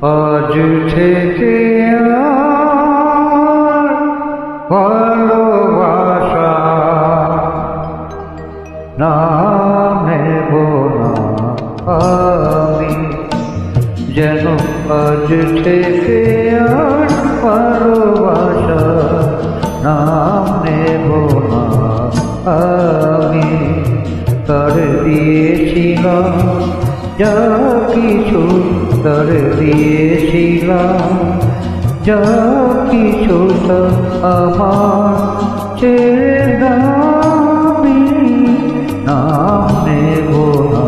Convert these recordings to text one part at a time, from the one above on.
আজ থেকে আর ভালোবাসা নাম নেব না আমি, যেন আজ থেকে আর ভালোবাসা নাম নেব না আমি। তার দিয়েছিলাম যা কিছু, তার দিয়েছিলাম যা কিছু, তা আমার ছেড়ে দামি নাম নেব না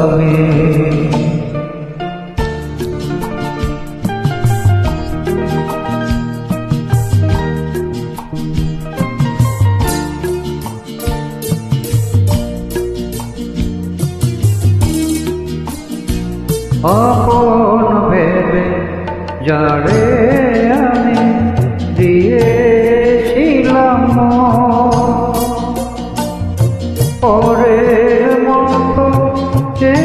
আমি। আপন ভেবে যারে আমি দিয়েছিলাম পরের মতো যে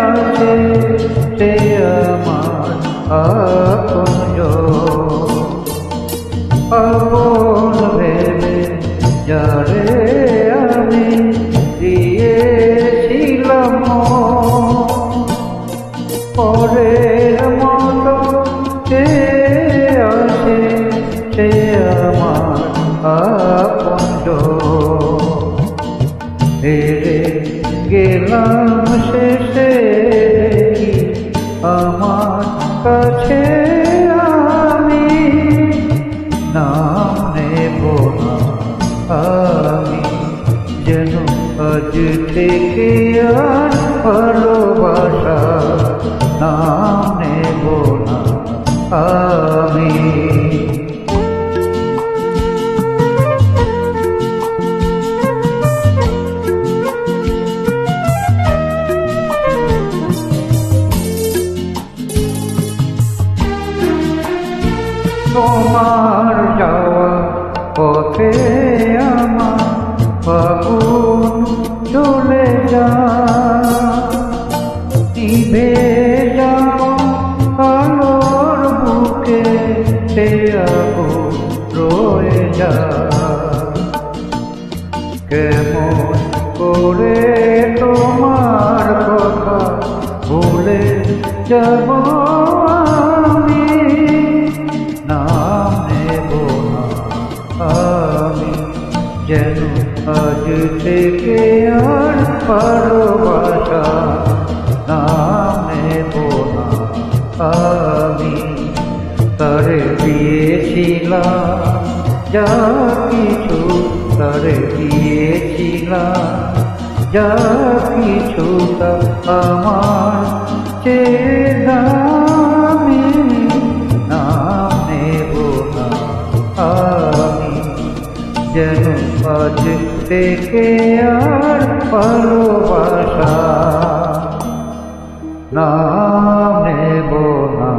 আছে সে আমার আপনজন। আপন ভেবে যারে আমি দিয়েছিলাম পরের মতো যে আসে সে আমার আপনজন। হেরে গেলাম শেষে দেখি আমার কাছে আমি নাম নেব না আমি, যেন আজ থেকে আর ভালোবাসা নাম নেব না আমি। তোমার যাওয়া পথে আমার ফাগুন চলে যায়, নিভে যাব আলোর বুকে সে আগুন রয়ে যায়। কেমন করে তোমার কথা ভুলে যাব আমি, নাম নেব না আমি, যেন আজ থেকে আর ভালোবাসা নাম নেব না আমি। তার দিয়েছিলাম যা কিছু, তার দিয়েছিলাম যা কিছু, তা আমার চেয়ে দামি নাম নেব না আমি, যেন আজ থেকে আর ভালোবাসা নাম নেব না।